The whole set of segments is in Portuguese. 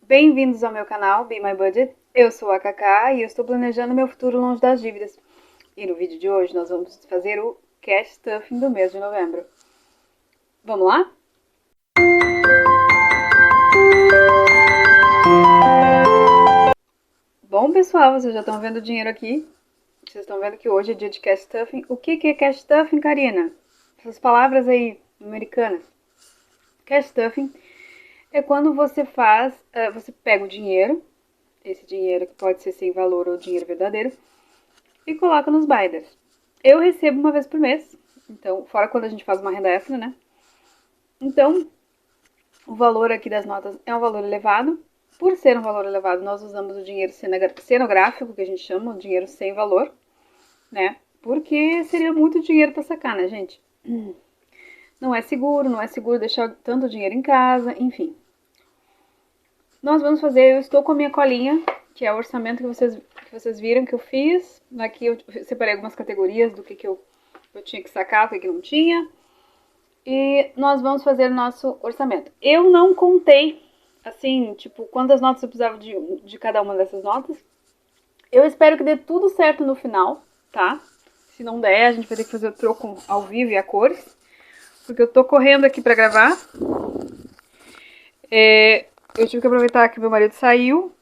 Bem-vindos ao meu canal Be My Budget. Eu sou a Cacá e eu estou planejando meu futuro longe das dívidas. E no vídeo de hoje nós vamos fazer o Cash Stuffing do mês de novembro. Vamos lá? Bom, pessoal, vocês já estão vendo o dinheiro aqui. Vocês estão vendo que hoje é dia de Cash Stuffing. O que é Cash Stuffing, Karina? Essas palavras aí americanas. Cash Stuffing é quando você você pega o dinheiro, esse dinheiro que pode ser sem valor ou dinheiro verdadeiro, e coloca nos binders. Eu recebo uma vez por mês, então, fora quando a gente faz uma renda extra, né? Então, o valor aqui das notas é um valor elevado. Por ser um valor elevado, nós usamos o dinheiro cenográfico, que a gente chama, o dinheiro sem valor, né? Porque seria muito dinheiro para sacar, né, gente? Não é seguro deixar tanto dinheiro em casa, enfim. Nós vamos fazer, eu estou com a minha colinha, que é o orçamento que vocês viram que eu fiz. Aqui eu separei algumas categorias do que eu tinha que sacar, o que não tinha. E nós vamos fazer o nosso orçamento. Eu não contei, assim, tipo, quantas notas eu precisava de cada uma dessas notas. Eu espero que dê tudo certo no final, tá? Se não der, a gente vai ter que fazer o troco ao vivo e a cores. Porque eu tô correndo aqui pra gravar. Eu tive que aproveitar que meu marido saiu.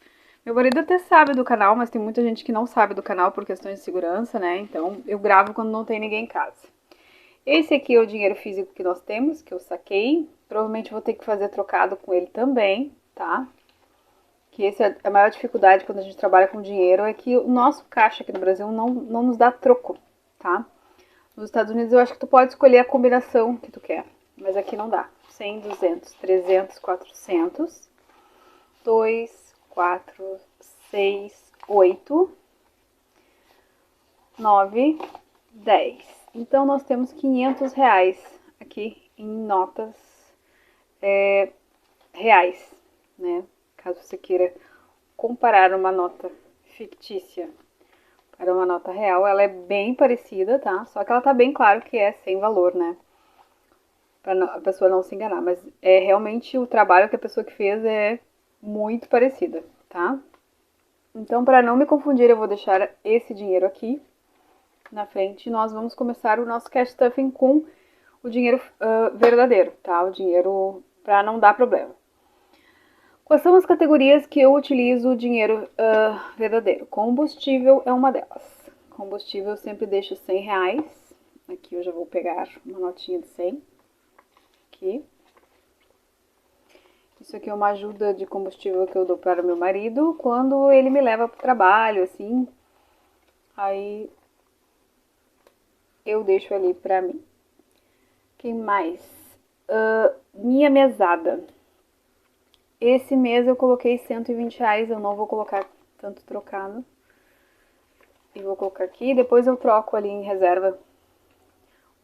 Meu marido até sabe do canal, mas tem muita gente que não sabe do canal por questões de segurança, né? Então eu gravo quando não tem ninguém em casa. Esse aqui é o dinheiro físico que nós temos, que eu saquei. Provavelmente vou ter que fazer trocado com ele também, tá? Que essa é a maior dificuldade quando a gente trabalha com dinheiro, é que o nosso caixa aqui no Brasil não nos dá troco, tá? Nos Estados Unidos eu acho que tu pode escolher a combinação que tu quer, mas aqui não dá. 100, 200, 300, 400, 2, 4, 6, 8, 9, 10. Então, nós temos R$ 500 aqui em notas reais, né? Caso você queira comparar uma nota fictícia para uma nota real, ela é bem parecida, tá? Só que ela tá bem claro que é sem valor, né? Para a pessoa não se enganar. Mas é realmente o trabalho que a pessoa que fez é muito parecida, tá? Então, para não me confundir, eu vou deixar esse dinheiro aqui na frente. Nós vamos começar o nosso cash stuffing com o dinheiro verdadeiro, tá? O dinheiro para não dar problema. Quais são as categorias que eu utilizo o dinheiro verdadeiro? Combustível é uma delas. Combustível eu sempre deixo R$ 100. Aqui eu já vou pegar uma notinha de 100. Aqui. Isso aqui é uma ajuda de combustível que eu dou para o meu marido quando ele me leva para o trabalho, assim. Aí eu deixo ali pra mim. Quem mais? Minha mesada. Esse mês eu coloquei R$ 120, eu não vou colocar tanto trocado. E vou colocar aqui, depois eu troco ali em reserva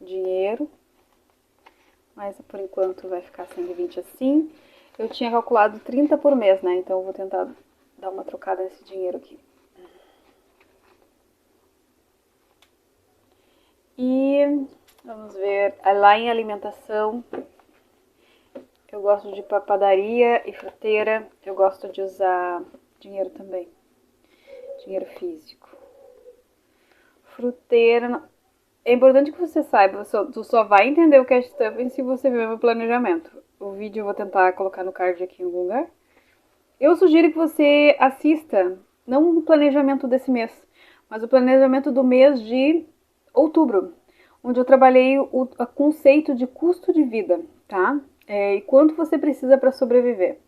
o dinheiro. Mas por enquanto vai ficar 120 assim. Eu tinha calculado 30 por mês, né? Então eu vou tentar dar uma trocada nesse dinheiro aqui. E vamos ver, lá em alimentação, eu gosto de padaria e fruteira, eu gosto de usar dinheiro também, dinheiro físico. Fruteira, é importante que você saiba, tu só vai entender o cash stuffing se você ver meu planejamento. O vídeo eu vou tentar colocar no card aqui em algum lugar. Eu sugiro que você assista, não o planejamento desse mês, mas o planejamento do mês de outubro, onde eu trabalhei o conceito de custo de vida, tá? E quanto você precisa para sobreviver.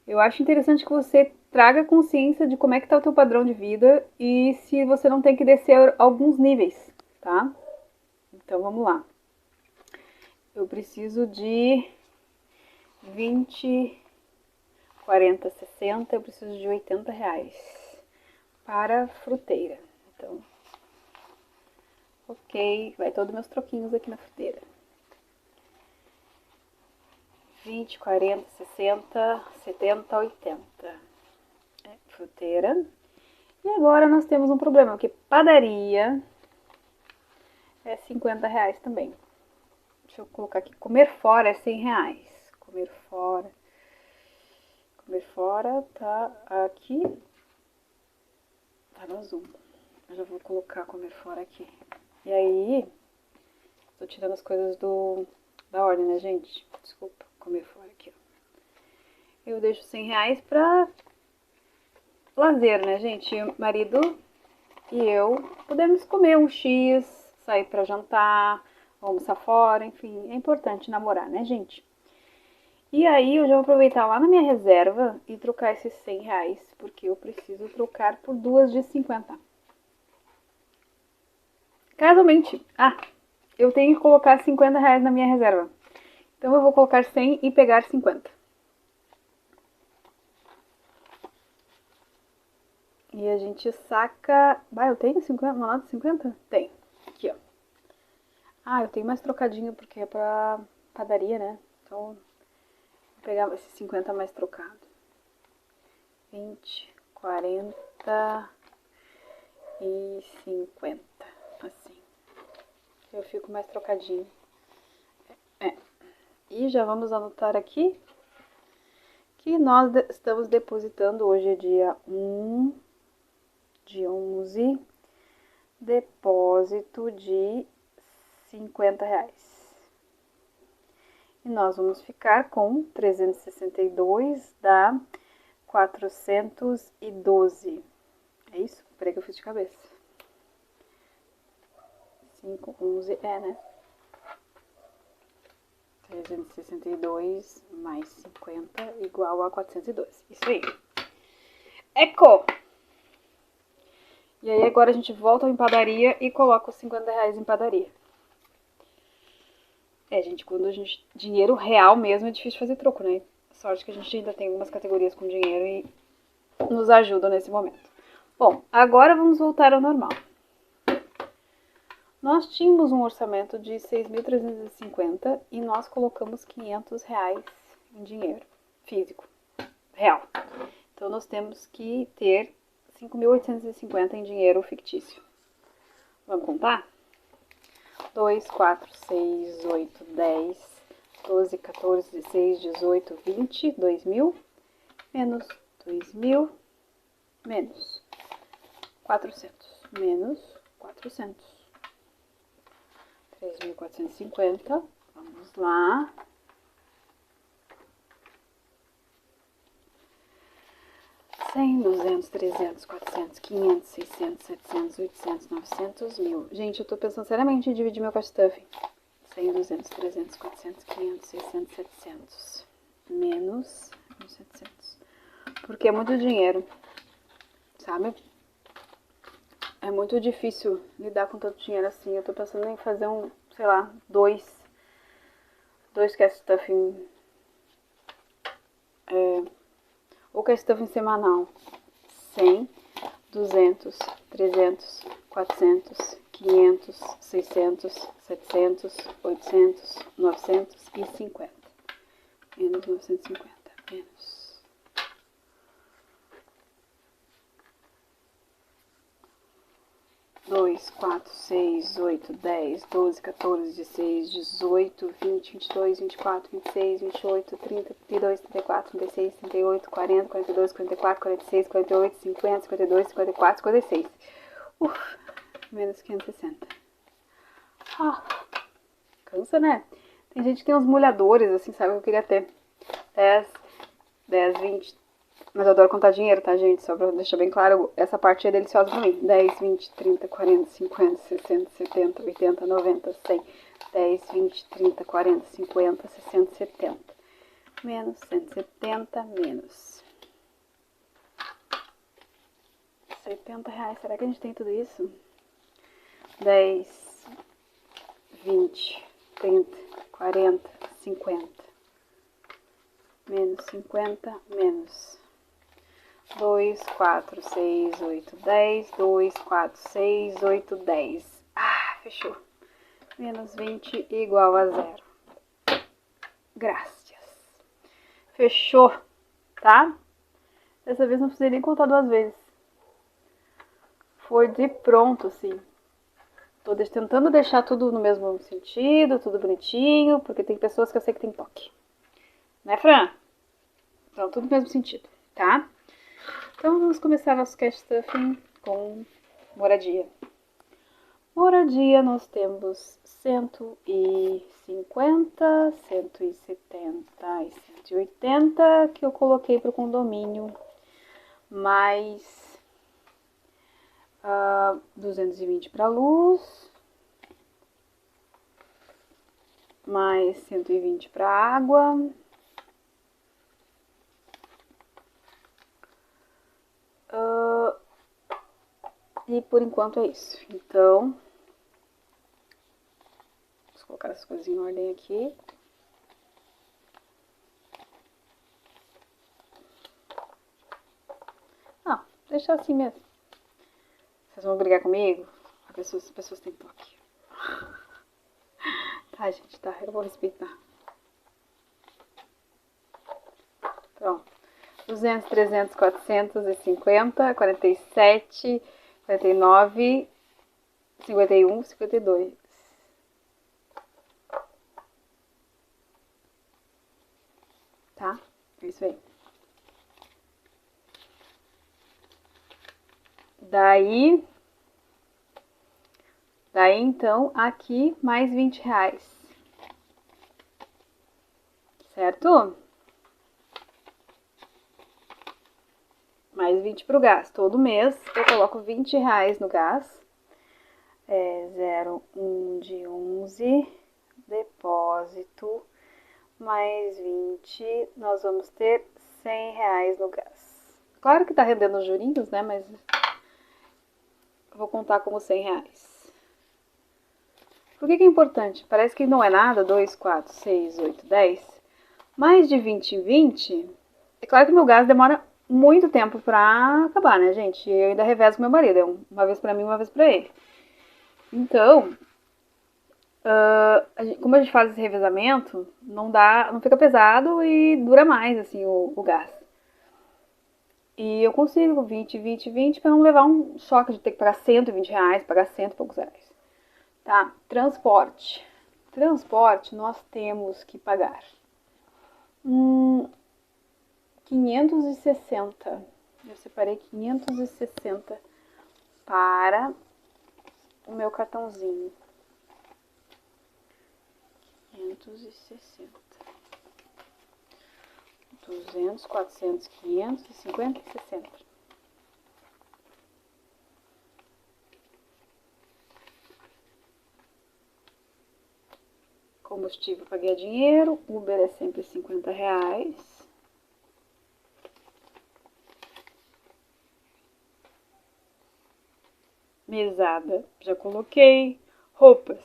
Eu acho interessante que você traga consciência de como é que tá o teu padrão de vida e se você não tem que descer alguns níveis, tá? Então vamos lá. Eu preciso de 20, 40, 60, eu preciso de R$ 80 para fruteira. Então, ok, vai todos meus troquinhos aqui na fruteira. 20, 40, 60, 70, 80. Fruteira. E agora nós temos um problema, porque padaria é R$ 50 também. Deixa eu colocar aqui, comer fora é R$ 100. Comer fora tá aqui. Tá no azul. Eu já vou colocar comer fora aqui. E aí, tô tirando as coisas da ordem, né, gente? Desculpa, comer fora aqui, ó. Eu deixo R$100 pra lazer, né, gente? O marido e eu podemos comer um X, sair pra jantar, almoçar fora, enfim. É importante namorar, né, gente? E aí eu já vou aproveitar lá na minha reserva e trocar esses R$100, porque eu preciso trocar por duas de 50. Casualmente, eu tenho que colocar R$50 na minha reserva. Então eu vou colocar 100 e pegar 50. E a gente saca... eu tenho 50? Uma nota de 50? Tem. Aqui, ó. Eu tenho mais trocadinho porque é pra padaria, né? Então, vou pegar esse 50 mais trocado. 20, 40 e 50. Assim. Eu fico mais trocadinho. E já vamos anotar aqui que nós estamos depositando, hoje é dia 1 de 11, depósito de R$50. E nós vamos ficar com 362, dá 412. É isso? Peraí que eu fiz de cabeça. 5, 11, né? 362 mais 50 igual a 412. Isso aí. Eco! E aí agora a gente volta em padaria e coloca os R$50 em padaria. Gente, quando dinheiro real mesmo é difícil fazer troco, né? Sorte que a gente ainda tem algumas categorias com dinheiro e nos ajudam nesse momento. Bom, agora vamos voltar ao normal. Nós tínhamos um orçamento de 6.350 e nós colocamos R$500 em dinheiro físico, real. Então, nós temos que ter 5.850 em dinheiro fictício. Vamos contar? 2, 4, 6, 8, 10, 12, 14, 16, 18, 20, 2.000, menos 2.000, menos 400, menos 400. 3.450, vamos lá. 100, 200, 300, 400, 500, 600, 700, 800, 900, 1.000. Gente, eu tô pensando seriamente em dividir meu cash stuffing. 100, 200, 300, 400, 500, 600, 700. Menos 1.700. Porque é muito dinheiro, sabe? É muito difícil lidar com tanto dinheiro assim. Eu tô pensando em fazer sei lá, dois cash stuffing, ou cash stuffing semanal. 100, 200, 300, 400, 500, 600, 700, 800, 950. Menos 950, menos. 2, 4, 6, 8, 10, 12, 14, 16, 18, 20, 22, 24, 26, 28, 30, 32, 34, 36, 38, 40, 42, 44, 46, 48, 50, 52, 54, 56. Menos 560. Cansa, né? Tem gente que tem uns molhadores, assim, sabe? Eu queria ter 10, 20. Mas eu adoro contar dinheiro, tá, gente? Só pra deixar bem claro, essa parte é deliciosa pra mim. 10, 20, 30, 40, 50, 60, 70, 80, 90, 100. 10, 20, 30, 40, 50, 60, 70. Menos 170, menos R$70. Será que a gente tem tudo isso? 10, 20, 30, 40, 50. Menos 50, menos 2, 4, 6, 8, 10. 2, 4, 6, 8, 10. Fechou. Menos 20 igual a 0. Graças. Fechou, tá? Dessa vez não precisei nem contar duas vezes. Foi de pronto, assim. Tô tentando deixar tudo no mesmo sentido, tudo bonitinho, porque tem pessoas que eu sei que tem toque. Né, Fran? Então, tudo no mesmo sentido. tá? Então, vamos começar nosso cash stuffing com moradia. Moradia, nós temos 150, 170 e 180 que eu coloquei para o condomínio, mais 220 para luz, mais 120 para água, e por enquanto é isso. Então, vou colocar as coisas em ordem aqui. Deixa assim mesmo. Vocês vão brigar comigo? As pessoas têm toque. Tá, gente, tá. Eu vou respeitar. Pronto. 200, 300, 450, 47, 49, 51, 52. Tá? É isso aí. Daí então, aqui mais 20 reais. Certo? Mais 20 pro gás. Todo mês eu coloco 20 reais no gás. 0,1 de 11, depósito, mais 20, nós vamos ter 100 reais no gás. Claro que tá rendendo os jurinhos, né? Mas eu vou contar como 100 reais. Por que é importante? Parece que não é nada, 2, 4, 6, 8, 10. Mais de 20 em 20, é claro que meu gás demora muito tempo pra acabar, né, gente? Eu ainda revezo com meu marido, é uma vez pra mim, uma vez pra ele. Então, como a gente faz esse revezamento, não fica pesado e dura mais, assim, o gás. E eu consigo 20, 20, 20 para não levar um choque de ter que pagar 120 reais, pagar cento e poucos reais. Tá? Transporte. Transporte nós temos que pagar 560. Eu separei 560 para o meu cartãozinho. 560. 200, 400, 500, 50 e 60. Combustível, paguei dinheiro. Uber é sempre 50 reais. Mesada, já coloquei. Roupas,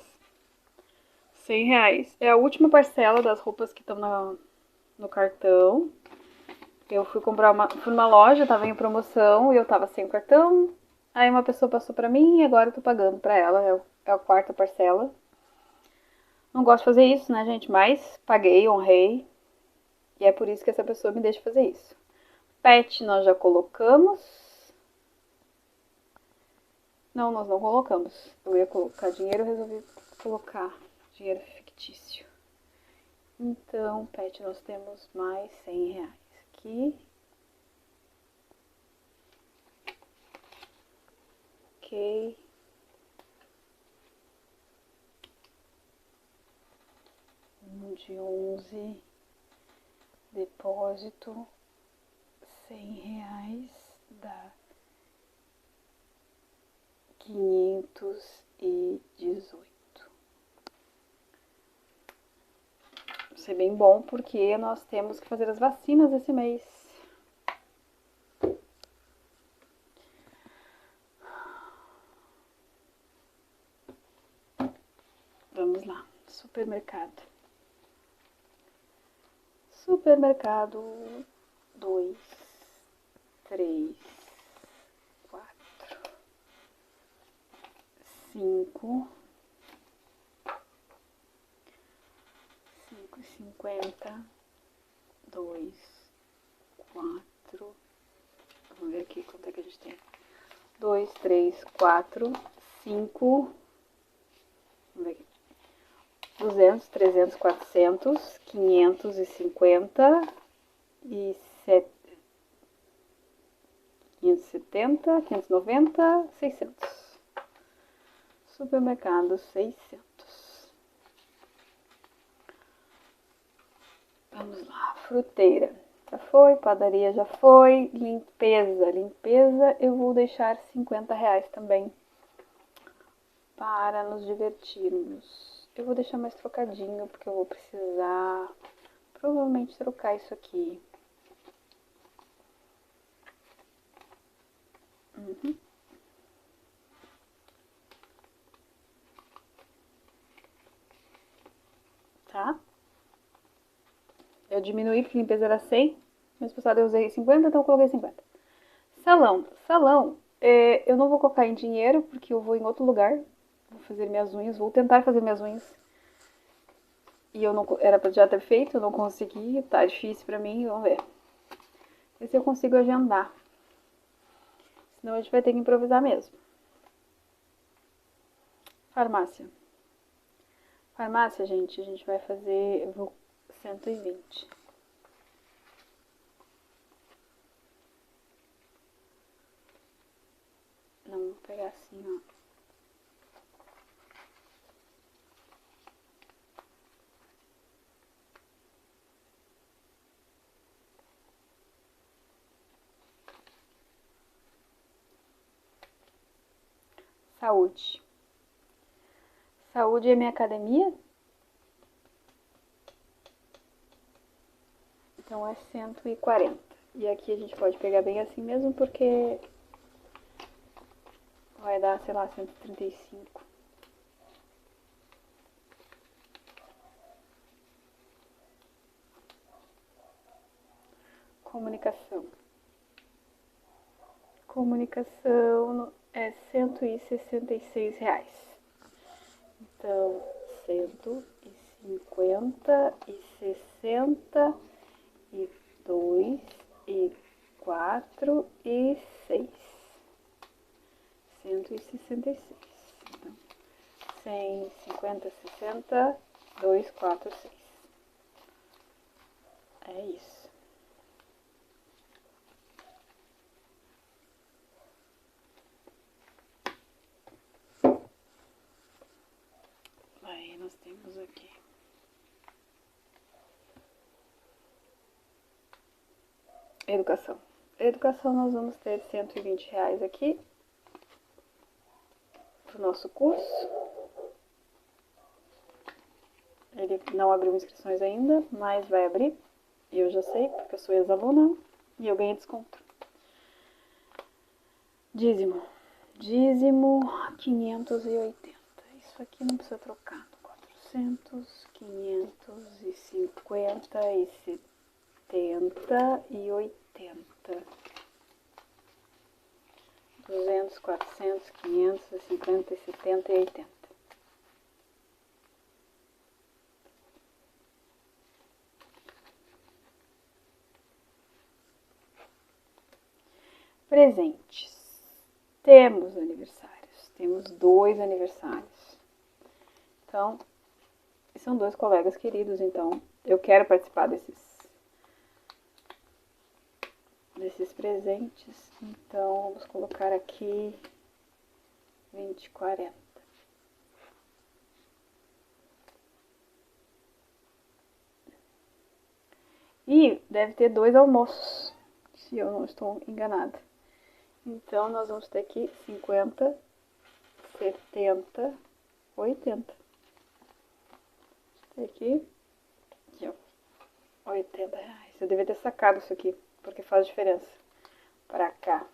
100 reais. É a última parcela das roupas que estão no cartão. Eu fui numa loja, tava em promoção e eu tava sem o cartão. Aí uma pessoa passou pra mim e agora eu tô pagando pra ela. É a quarta parcela. Não gosto de fazer isso, né, gente? Mas paguei, honrei. E é por isso que essa pessoa me deixa fazer isso. Pet nós já colocamos. Não, nós não colocamos. Eu ia colocar dinheiro, eu resolvi colocar dinheiro fictício. Então, pet nós temos mais 100 reais aqui. Ok. De 11, depósito, 100 reais, dá 518. Isso é bem bom porque nós temos que fazer as vacinas esse mês. Vamos lá, supermercado. Supermercado, 2, 3, 4, 5, 5,50, 2, 4, vamos ver aqui quanto é que a gente tem. 2, 3, 4, 5, vamos ver aqui. 200, 300, 400, 550 e 570, 590, 600. Supermercado 600. Vamos lá, fruteira. Já foi, padaria já foi, limpeza. Limpeza eu vou deixar R$ 50 também. Para nos divertirmos. Eu vou deixar mais trocadinho, porque eu vou precisar provavelmente trocar isso aqui. Tá? Eu diminuí porque limpeza era 100. Mês passado eu usei 50, então eu coloquei 50. Salão. Salão, eu não vou colocar em dinheiro, porque eu vou em outro lugar. Vou fazer minhas unhas, vou tentar fazer minhas unhas. E eu não, era pra já ter feito, eu não consegui, tá difícil pra mim, vamos ver. Ver se eu consigo agendar. Senão a gente vai ter que improvisar mesmo. Farmácia. Farmácia, gente, a gente vai fazer, eu vou 120. Não, vou pegar assim, ó. Saúde. Saúde é minha academia. Então é 140. E aqui a gente pode pegar bem assim mesmo, porque vai dar, sei lá, 135. Comunicação. Comunicação é R$ 166. Então, 150 e 60 e 2 e 4 e 6. 166. Então, 150, 60, 2, 4, 6. É isso. Aí nós temos aqui. Educação. Educação nós vamos ter R$ 120 aqui para o nosso curso. Ele não abriu inscrições ainda, mas vai abrir. E eu já sei, porque eu sou ex-aluna e eu ganhei desconto. Dízimo. Dízimo 580. Isso aqui não precisa trocar. 400, 550 e 70 e 80. 200, 400, 500, 50, 70 e 80. Presentes. Temos aniversários. Temos 2 aniversários. Então, são 2 colegas queridos, então eu quero participar desses presentes. Então, vamos colocar aqui 20, 40. E deve ter 2 almoços, se eu não estou enganada. Então, nós vamos ter aqui 50, 70, 80. Aqui, ó, R$ 80. Eu devia ter sacado isso aqui, porque faz diferença. Pra cá.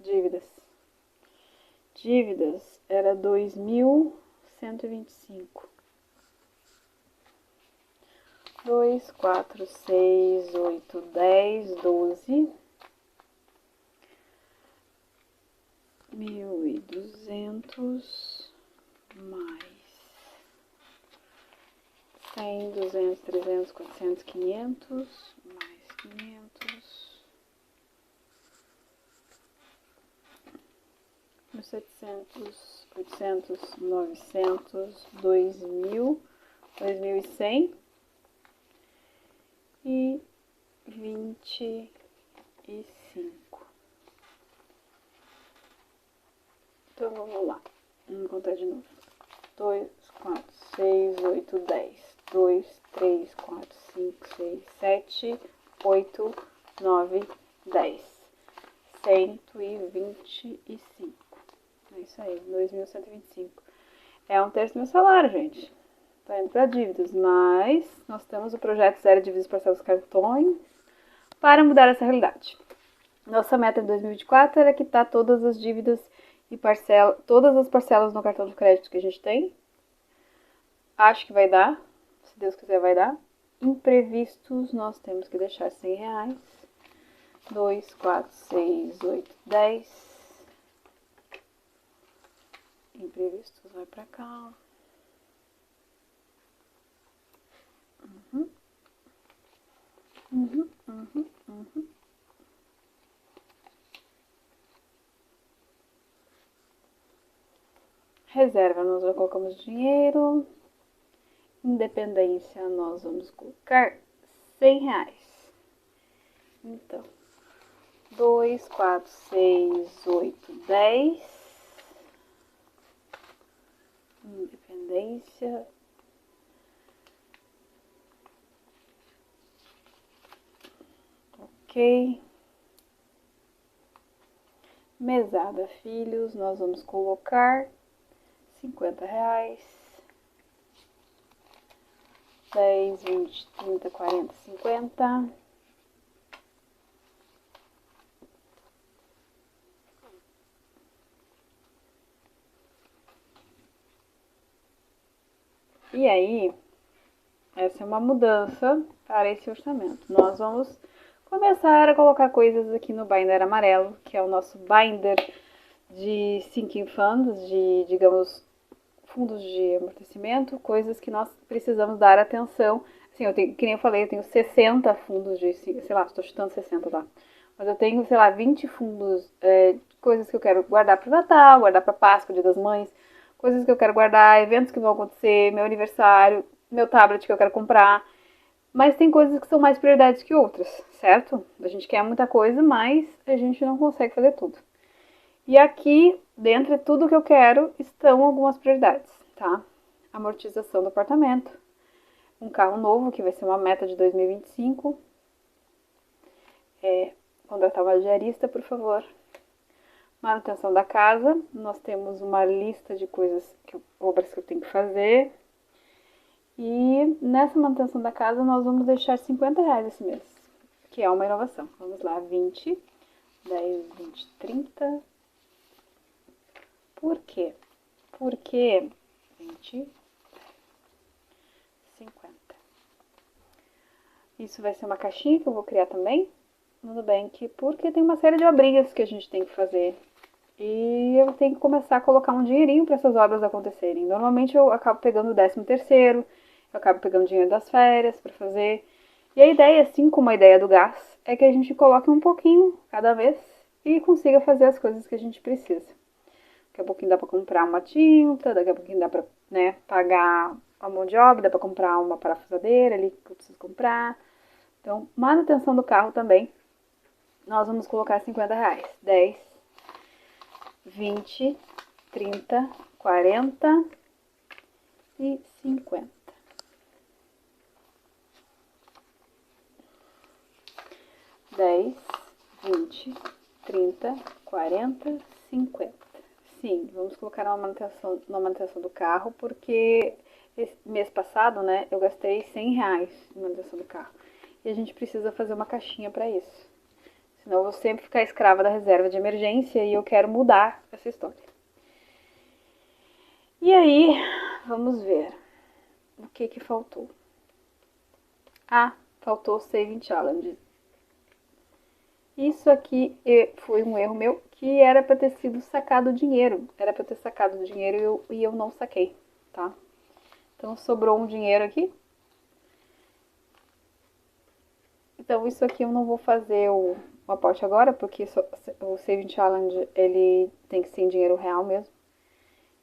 Dívidas. Dívidas era 2.125. 2, 4, 6, 8, 10, 12. 1.200 mais 100, 200, 300, 400, 500 mais 500, 1.700, 800, 900, 2.000, 2.100 e 25. Então vamos lá. Vamos contar de novo. 2, 4, 6, 8, 10. 2, 3, 4, 5, 6, 7, 8, 9, 10. 125. É isso aí, 2.125. É um terço do meu salário, gente. Tá indo para dívidas, mas nós temos o projeto Zero Dívidas Parcelas dos Cartões para mudar essa realidade. Nossa meta em 2024 era quitar todas as dívidas e todas as parcelas no cartão de crédito que a gente tem. Acho que vai dar, se Deus quiser vai dar. Imprevistos, nós temos que deixar R$100. 2, 4, 6, 8, 10. Imprevistos vai pra cá. Uhum. Reserva, nós colocamos dinheiro. Independência, nós vamos colocar R$100. Então, 2, 4, 6, 8, 10. Independência. Ok. Mesada, filhos, nós vamos colocar R$50. 10, 20, 30, 40, 50. E aí, essa é uma mudança para esse orçamento. Nós vamos começar a colocar coisas aqui no binder amarelo, que é o nosso binder de sinking funds, de, digamos, fundos de amortecimento, coisas que nós precisamos dar atenção. Assim, eu tenho, que nem eu falei, eu tenho 60 fundos de, sei lá, estou chutando 60 lá. Mas eu tenho, sei lá, 20 fundos, coisas que eu quero guardar para o Natal, guardar para Páscoa, Dia das Mães, coisas que eu quero guardar, eventos que vão acontecer, meu aniversário, meu tablet que eu quero comprar. Mas tem coisas que são mais prioridades que outras, certo? A gente quer muita coisa, mas a gente não consegue fazer tudo. E aqui, dentro de tudo que eu quero, estão algumas prioridades, tá? Amortização do apartamento, um carro novo, que vai ser uma meta de 2025. Contratar uma diarista, por favor. Manutenção da casa, nós temos uma lista de obras que eu tenho que fazer. E nessa manutenção da casa, nós vamos deixar R$50 esse mês, que é uma inovação. Vamos lá, 20, 10, 20, 30. Por quê? Porque 20, 50. Isso vai ser uma caixinha que eu vou criar também no Nubank, porque tem uma série de obrinhas que a gente tem que fazer. E eu tenho que começar a colocar um dinheirinho para essas obras acontecerem. Normalmente eu acabo pegando o 13º, eu acabo pegando dinheiro das férias para fazer. E a ideia, assim como a ideia do gás, é que a gente coloque um pouquinho cada vez e consiga fazer as coisas que a gente precisa. Daqui a pouquinho dá para comprar uma tinta, daqui a pouquinho dá para, né, pagar a mão de obra, dá para comprar uma parafusadeira ali que eu preciso comprar. Então, manutenção do carro também, nós vamos colocar R$50. 10, 20, 30, 40 e 50. 10, 20, 30, 40, 50. Sim, vamos colocar na manutenção do carro, porque esse mês passado, né, eu gastei R$100 na manutenção do carro. E a gente precisa fazer uma caixinha para isso. Senão eu vou sempre ficar escrava da reserva de emergência e eu quero mudar essa história. E aí, vamos ver o que faltou. Ah, faltou o Saving Challenge. Isso aqui foi um erro meu, que era para ter sido sacado o dinheiro. Era para ter sacado o dinheiro e eu não saquei, tá? Então sobrou um dinheiro aqui. Então isso aqui eu não vou fazer o aporte agora, porque o Saving Challenge ele tem que ser em dinheiro real mesmo.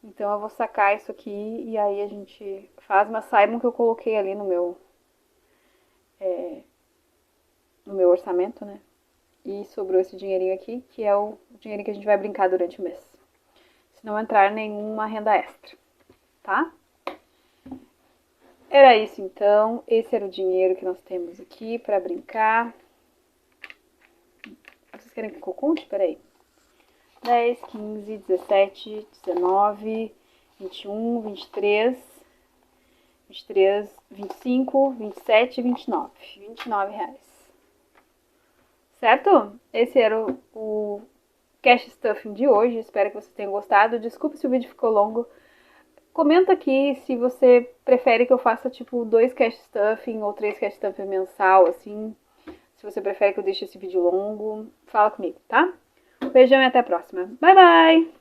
Então eu vou sacar isso aqui e aí a gente faz, mas saibam que eu coloquei ali no no meu orçamento, né? E sobrou esse dinheirinho aqui, que é o dinheirinho que a gente vai brincar durante o mês. Se não entrar nenhuma renda extra, tá? Era isso então, esse era o dinheiro que nós temos aqui para brincar. Vocês querem que eu conte? Peraí. 10, 15, 17, 19, 21, 23, 25, 27 e 29. R$ 29. Certo? Esse era o cash stuffing de hoje. Espero que vocês tenham gostado. Desculpe se o vídeo ficou longo. Comenta aqui se você prefere que eu faça tipo 2 cash stuffing ou 3 cash stuffing mensal, assim. Se você prefere que eu deixe esse vídeo longo, fala comigo, tá? Um beijão e até a próxima. Bye, bye!